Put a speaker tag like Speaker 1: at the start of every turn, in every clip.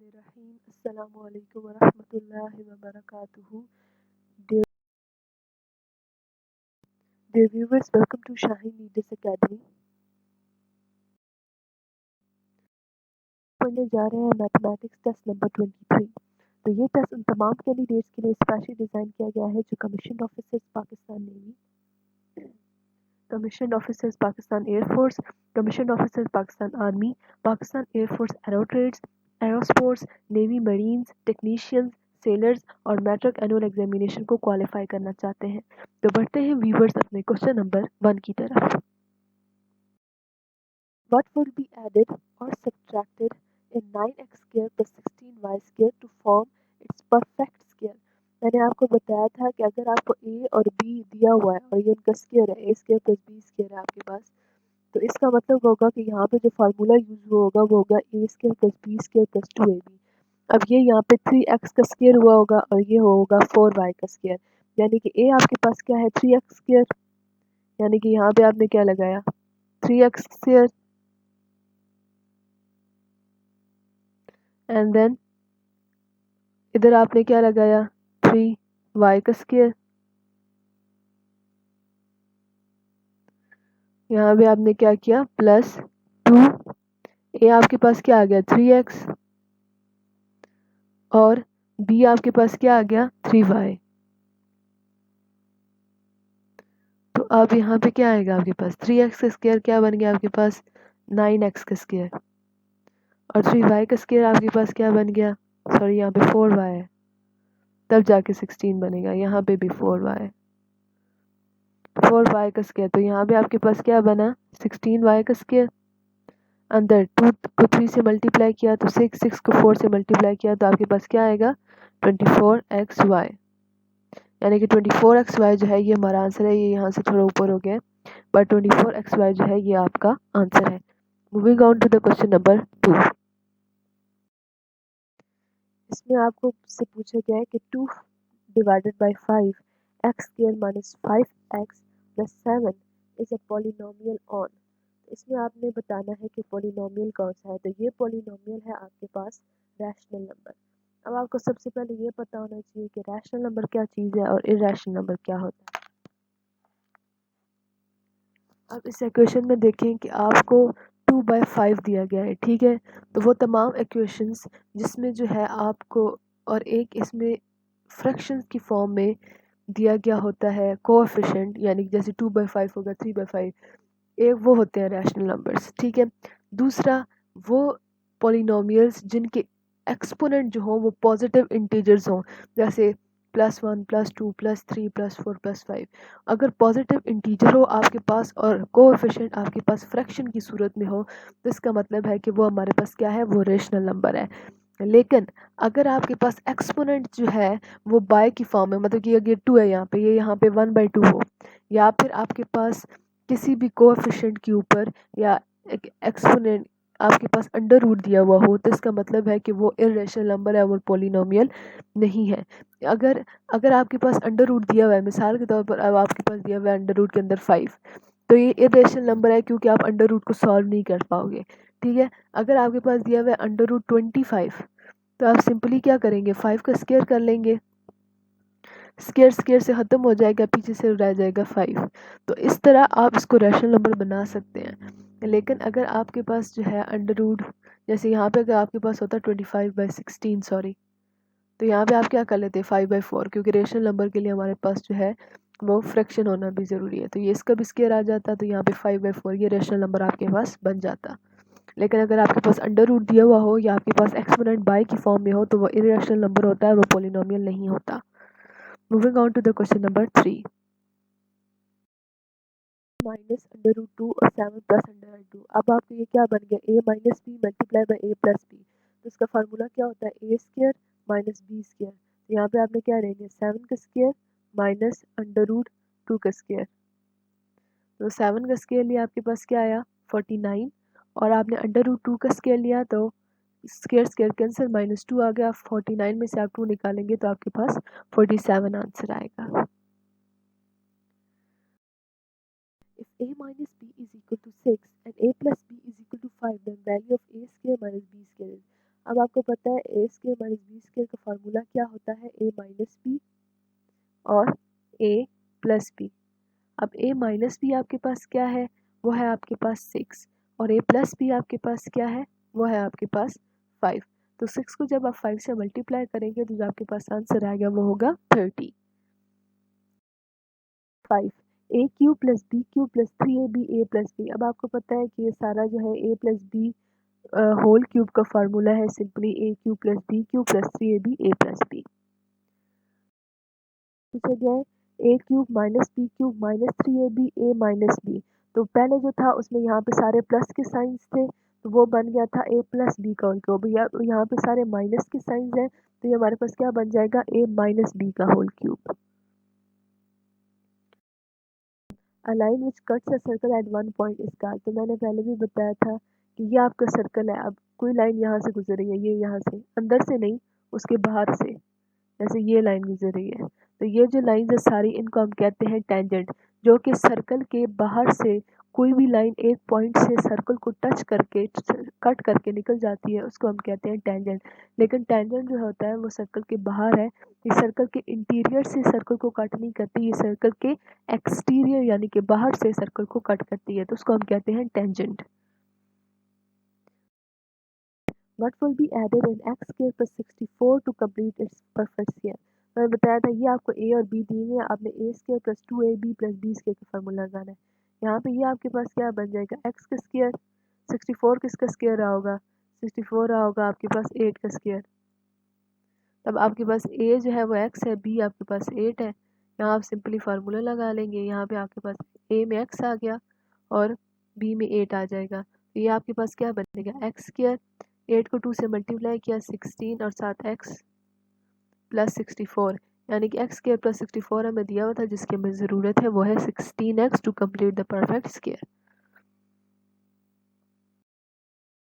Speaker 1: Bismillahirrahmanirrahim. Assalamu alaikum wa rahmatullahi wa barakatuhu. Dear, dear viewers, welcome to Shaheen Leaders Academy. पढ़ने जा रहे हैं mathematics test number 23। तो ये टेस्ट उन तमाम कैंडिडेट्स के लिए स्पेशली डिज़ाइन किया गया है जो commission officers Pakistan navy, commission officers Pakistan air force, commission officers Pakistan army, Pakistan air force aero trades, aerosports, navy marines, technicians, sailors और मैट्रिक एनुअल एग्जामिनेशन को क्वालिफाई करना चाहते हैं। तो बढ़ते हैं व्यूवर्स अपने क्वेश्चन नंबर 1 की तरफ। What would be added or subtracted in 9x square plus 16y square to form its perfect square? मैंने आपको बताया था कि अगर आपको a और b दिया हुआ है और ये उनका स्क्वायर है, a square plus b square है आपके पास, तो इसका मतलब होगा कि यहाँ पे जो फार्मूला यूज होगा वो होगा a square plus b square plus 2ab। अब ये यहाँ पे 3x का स्क्वायर हुआ होगा और ये होगा 4y का स्क्वायर, यानी कि a आपके पास क्या है 3x स्क्वायर, यानी कि यहाँ पे आपने क्या लगाया 3x स्क्वायर, एंड देन इधर आपने क्या लगाया 3y का स्क्वायर, यहाँ पे आपने क्या किया प्लस 2, a आपके पास क्या आ गया 3x और b आपके पास क्या आ गया 3y। तो अब यहाँ पे क्या आएगा आपके पास 3x का स्क्वायर क्या बन गया आपके पास 9x का स्क्वायर और 3y का स्क्वायर आपके पास क्या बन गया, सॉरी यहाँ पे 4y है, तब जाके 16 बनेगा, यहाँ पे भी 4y का स्क्वायर, तो यहाँ पे आपके पास क्या बना 16y का स्क्वायर, अंदर 2 को 3 से मल्टीप्लाई किया तो 6 को 4 से मल्टीप्लाई किया तो आपके पास क्या आएगा 24xy, यानी कि 24xy जो है ये हमारा आंसर है। ये यहाँ से थोड़ा ऊपर हो गया बट 24xy जो है ये आपका आंसर है। Moving on to the question number 2। इसमें आपको से पूछा गया है कि 2 divided by 5 x square minus 5x plus 7 is a polynomial on. इसमें आपने बताना है कि पॉलिनोमियल कौन सा है। तो ये पॉलिनोमियल है आपके पास रैशनल नंबर। अब आपको सबसे पहले ये पता होना चाहिए कि रैशनल नंबर क्या चीज़ है और इरैशनल नंबर क्या होता है। अब इस इक्वेशन में देखें कि आपको 2/5 दिया गया है, ठीक है। तो वो तमाम इक्वेशंस जिसमें जो है आपको और एक इसमें फ्रैक्शंस की फॉर्म में दिया गया होता है कोएफिशिएंट, यानी कि जैसे 2/5 होगा 3/5, एक वो होते हैं रैशनल नंबर्स, ठीक है। दूसरा वो पॉलिनोमियल्स जिनके एक्सपोनेंट जो हों वो पॉजिटिव इंटीजर्स हों, जैसे +1 +2 +3 +4 +5। अगर पॉजिटिव इंटीजर हो आपके पास और कोएफिशिएंट आपके पास फ्रैक्शन की सूरत में हो तो इसका मतलब है कि वो हमारे पास क्या है, वो रेशनल नंबर है। लेकिन अगर आपके पास एक्सपोनेंट जो है वो बाय की फॉर्म में, मतलब कि अगर 2 है यहाँ पे, ये यहाँ पे 1/2 हो, या फिर आपके पास किसी भी कोएफिशिएंट के ऊपर या एक एक्सपोनेंट आपके पास अंडर रूट दिया हुआ हो, तो इसका मतलब है कि वो इर्रेशनल नंबर है, वो पॉलिनोमियल नहीं है। अगर अगर आपके पास अंडर रूट दिया हुआ है, मिसाल के तौर पर अब आपके पास दिया हुआ है अंडर रूट के अंदर 5, तो ये इर्रेशनल नंबर है क्योंकि आप अंडर रूट को सॉल्व नहीं कर पाओगे, ठीक है। अगर आपके पास दिया हुआ है अंडर रूट 25, तो आप सिंपली क्या करेंगे 5 का स्क्वायर कर लेंगे, स्क्वायर स्क्वायर से ख़त्म हो जाएगा, पीछे से रह जाएगा 5। तो इस तरह आप इसको रैशनल नंबर बना सकते हैं। लेकिन अगर आपके पास जो है अंडर रूट, जैसे यहाँ पे अगर आपके पास होता 25/16 सॉरी, तो यहाँ पे आप क्या कर लेते 5/4, क्योंकि रेशनल नंबर के लिए हमारे पास जो है वो फ्रैक्शन होना भी ज़रूरी है। तो ये इसका भी स्क्वायर आ जाता, तो यहाँ पे 5/4 ये रेशनल नंबर आपके पास बन जाता। लेकिन अगर आपके पास अंडर रूट दिया हुआ हो या आपके पास एक्सपोनेंट बाय की फॉर्म में हो तो वो इरेशनल नंबर होता है, वो पॉलिनोमियल नहीं होता। Moving on to the question number 3। -√2 और 7 +√2। अब आपको ये क्या बन गया a minus B multiply by a plus B. तो इसका फार्मूला क्या होता है a square minus B square. तो यहाँ पे आपने क्या लेंगे 7 का स्क्वायर माइनस √2 का स्क्वायर। तो 7 का स्क्वायर लिया आपके पास क्या आया 49, और आपने √2 का स्क्वायर लिया तो स्क्वायर स्क्वायर कैंसिल, -2 आ गया। 49 में से आप 2 निकालेंगे तो आपके पास 47 आंसर आएगा। If a minus b is equal to 6 and a plus b is equal to 5, then value of a square minus b square is। अब आपको पता है ए स्क्वायर माइनस बी स्क्वायर का फार्मूला क्या होता है, ए माइनस बी और ए प्लस बी। अब ए माइनस बी आपके पास क्या है, वो है आपके पास 6 और ए प्लस बी आपके पास क्या है, वो है आपके पास 5। तो 6 को जब आप 5 से मल्टीप्लाई करेंगे तो जो आपके पास आंसर आएगा वो होगा 30। 5 A cube plus B cube plus 3ab A plus B. अब आपको पता है कि ये सारा जो है A plus B whole cube का फार्मूला है simply A cube plus B cube plus 3ab A plus B. पूछा गया है A cube minus B cube minus 3ab A minus B. तो पहले जो था उसमें यहाँ पे सारे प्लस के साइंस थे तो वो बन गया था ए प्लस बी का होल क्यूब। यहाँ पे सारे माइनस के साइंस हैं तो ये हमारे पास क्या बन जाएगा, ए माइनस बी का whole cube. A line which cuts a circle at one point is called. तो मैंने पहले भी बताया था कि ये आपका सर्कल है। अब कोई लाइन यहाँ से गुजर रही है, ये यहाँ से अंदर से नहीं उसके बाहर से, जैसे ये लाइन गुजर रही है तो ये जो लाइन है सारी इनको हम कहते हैं टेंजेंट। जो कि सर्कल के बाहर से कोई भी लाइन एक पॉइंट से सर्कल को टच करके कट करके निकल जाती है उसको हम कहते हैं टेंजेंट। लेकिन टेंजेंट जो होता है वो सर्कल के बाहर है, ये सर्कल के इंटीरियर से सर्कल को कट नहीं करती, ये सर्कल के एक्सटीरियर यानी कि बाहर से सर्कल को कट करती है तो उसको हम कहते हैं tangent. What will be added in x square plus 64 to complete its perfect square। मैंने बताया था ये आपको a और b दिए हुए हैं, आपने a square plus 2ab plus b square का फार्मूला लगाना है। यहाँ पे ये आपके पास क्या बन जाएगा, x का स्क्वायर 64 किसका स्क्वायर रहा होगा, 64 रहा होगा आपके पास 8 का स्क्वायर। तब आपके पास a जो है वो x है, b आपके पास 8 है। यहाँ आप सिंपली फार्मूला लगा लेंगे, यहाँ पे आपके पास a में x आ गया और b में 8 आ जाएगा। तो ये आपके पास क्या बनेगा, एक्स स्क्वायर 8 को 2 से मल्टीप्लाई किया 16 और साथ x प्लस 64 यानी कि एक्स स्क्वायर प्लस 64 हमें दिया हुआ था जिसकी हमें ज़रूरत है वो है 16x to complete the perfect square.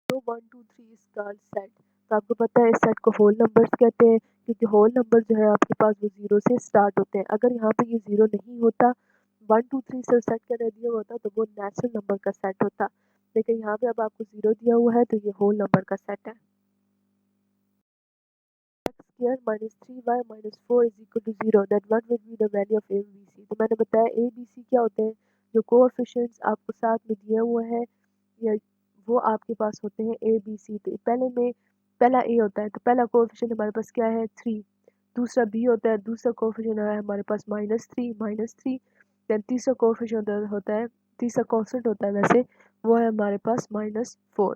Speaker 1: 1 2 3 is called set. तो आपको पता है इस सेट को होल नंबर्स कहते हैं क्योंकि होल नंबर जो है आपके पास वो जीरो से स्टार्ट होते हैं। अगर यहाँ पे ये जीरो नहीं होता 1 2 3 से सेट कर दिया होता तो वो नेचुरल नंबर का सेट होता, लेकिन यहाँ पे अब आपको जीरो दिया हुआ है तो ये होल नंबर का सेट है। Square minus 3y minus 4 is equal to 0, that what will be the value of a b c। तो मैंने बताया a b c क्या होते हैं, जो कोएफिशिएंट्स आपको साथ में दिए हुए हैं या वो आपके पास होते हैं a b c। तो पहला a होता है तो पहला कोएफिशिएंट हमारे पास क्या है 3, दूसरा b होता है, दूसरा कोएफिशिएंट है हमारे पास -3, देन तीसरा कोएफिशिएंट होता है, तीसरा कांस्टेंट होता है वैसे वो है हमारे पास -4।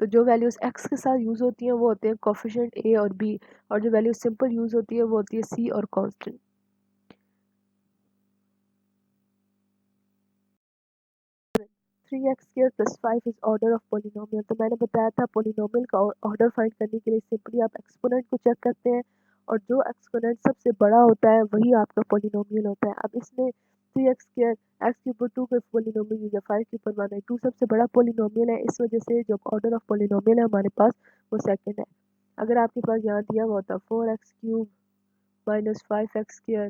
Speaker 1: तो जो वैल्यूज़ x के साथ यूज़ होती हैं वो होते हैं कोफिशिएंट a और b, और जो वैल्यू सिंपल यूज़ होती है वो होती है c और constant. 3x square plus 5 is order of polynomial. तो मैंने बताया था पोलिनोमियल का ऑर्डर फाइंड करने के लिए सिंपली आप एक्सपोनेंट को चेक करते हैं और जो एक्सपोनेंट सबसे बड़ा होता है वही आपका पोलिनोमियल होता है। अब इसमें 3x स्क्वायर x के ऊपर 2 का पोलिनोमियल या 5 के ऊपर 1 है, 2 सबसे बड़ा पोलिनोमियल है, इस वजह से जो ऑर्डर ऑफ पोलिनोमियल है हमारे पास वो सेकंड है। अगर आपके पास यहाँ दिया हुआ होता 4x cube minus 5x square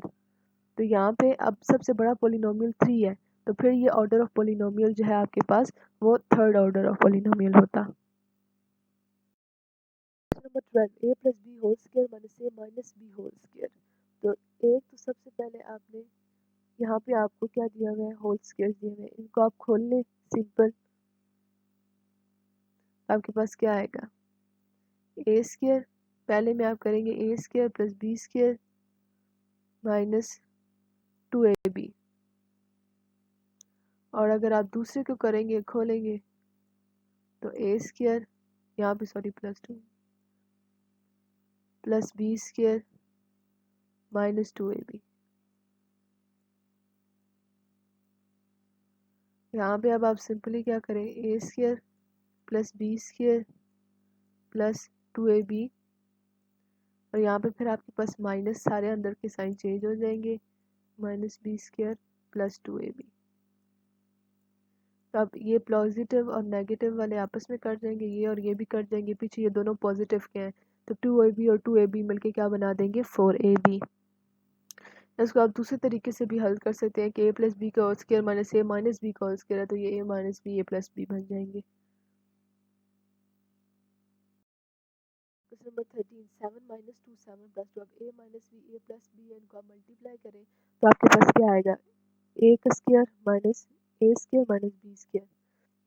Speaker 1: तो यहाँ पे अब सबसे बड़ा पोलिनोमियल 3 है तो फिर ये ऑर्डर ऑफ पोलिनोमियल जो है आपके पास वो थर्ड ऑर्डर ऑफ पोलिनोमियल होता। Number 12 a plus B whole square minus a minus B whole square. तो एक तो सबसे पहले आपने यहाँ पे आपको क्या दिया हुआ है, होल स्क्वायर दिए हुए हैं, इनको आप खोल लें सिंपल, आपके पास क्या आएगा ए स्क्वायर, पहले में आप करेंगे A square plus B square minus 2ab, और अगर आप दूसरे को करेंगे खोलेंगे तो ए स्क्वायर यहाँ पे sorry plus B square minus 2ab। यहाँ पे अब आप सिंपली क्या करें A square plus B square plus 2ab, और यहाँ पे फिर आपके पास माइनस सारे अंदर के साइन चेंज हो जाएंगे, minus B square plus 2ab। तो अब ये पॉजिटिव और नेगेटिव वाले आपस में कट जाएंगे, ये और ये भी कट जाएंगे, पीछे ये दोनों पॉजिटिव के हैं तो 2ab और 2ab मिलके क्या बना देंगे 4ab। इसको आप दूसरे तरीके से भी हल कर सकते हैं कि a प्लस बी का whole square minus a minus B का होल स्क्वायर है तो ये a minus B a plus B बन जाएंगे। Question number 13 7 minus 2 7 plus 2। अब a minus B A plus B एन को आप मल्टीप्लाई करें तो आपके पास क्या आएगा a का square minus a square minus b square.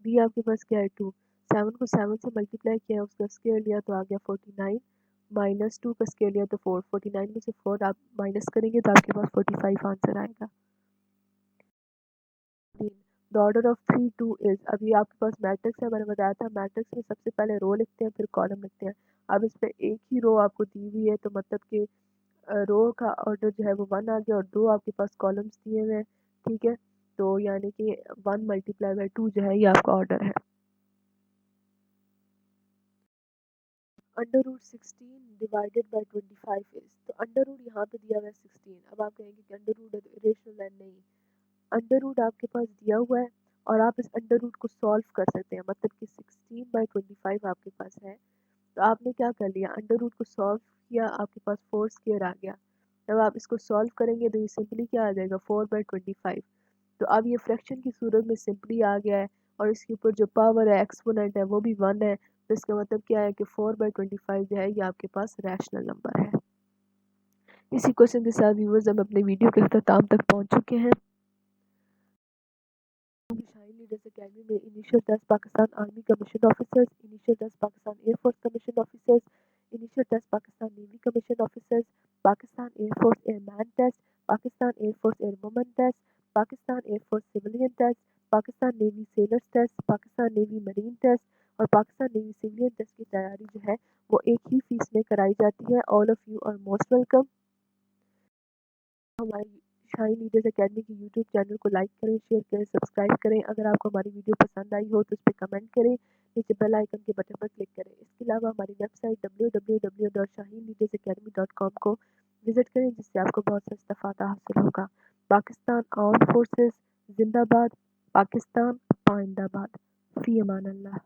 Speaker 1: b आपके पास क्या है 2। 7 को 7 से मल्टीप्लाई किया उसका स्क्वायर लिया तो आ गया 49 माइनस 2 का स्क्वायर लिया तो 4। 49 में से 4 आप माइनस करेंगे तो आपके पास 45 आंसर आएगा। The order of 3 2 is. अभी आपके पास मैट्रिक्स है, मैंने बताया था मैट्रिक्स में सबसे पहले रो लिखते हैं फिर कॉलम लिखते हैं। अब इस पे एक ही रो आपको दी हुई है तो मतलब कि रो का ऑर्डर जो है वो 1 आ गया और 2 आपके पास कॉलम्स दिए हुए हैं, ठीक है। तो यानी कि 1 मल्टीप्लाई बाई 2 जो है ये आपका ऑर्डर है। Under root 16 divided by 25 is. तो अंडर रूट यहाँ पे दिया हुआ है 16। अब आप कहेंगे कि अंडर रूट इरेशनल है, नहीं। अंडर रूट आपके पास दिया हुआ है और आप इस अंडर रूट को सॉल्व कर सकते हैं, मतलब कि 16/25 आपके पास है तो आपने क्या कर लिया अंडर रूट को सॉल्व किया, आपके पास 4 स्क्वायर आ गया। जब आप इसको सॉल्व करेंगे तो ये सिंपली क्या आ जाएगा 4/25। तो अब ये फ्रैक्शन की सूरत में सिंपली आ गया है और इसके ऊपर जो पावर है एक्सपोनेंट है वो भी 1 है, तो इसका मतलब क्या है कि 4/25 जो है ये आपके पास रैशनल नंबर है। इसी क्वेश्चन के साथ व्यूअर्स हम अपने वीडियो के अख्ताम तक पहुंच चुके हैं। शाहीन लीडर्स अकेडमी में initial 10 Pakistan army commission officers, initial 10 Pakistan air force commission officers, initial 10 Pakistan navy commission officers, Pakistan air force airman test, Pakistan air force airwoman test, Pakistan air force civilian test, Pakistan navy sailors test, Pakistan navy marine test और पाकिस्तान नेवी सिविलियन टेस्ट की तैयारी जो है वो एक ही fees में कराई जाती है। All of you are most welcome. हमारी शाहीन लीडर्स अकेडमी के यूट्यूब चैनल को लाइक करें, शेयर करें, सब्सक्राइब करें। अगर आपको हमारी वीडियो पसंद आई हो तो उस पर कमेंट करें, नीचे बेल आइकन के बटन पर क्लिक करें। इसके अलावा हमारी वेबसाइट www.shahinleadersacademy.com को विजिट करें जिससे आपको बहुत सा इस्तेफादा हासिल होगा। पाकिस्तान आर्म्ड फोर्सेस जिंदाबाद, पाकिस्तान पाइंदाबाद। फी अमान अल्लाह।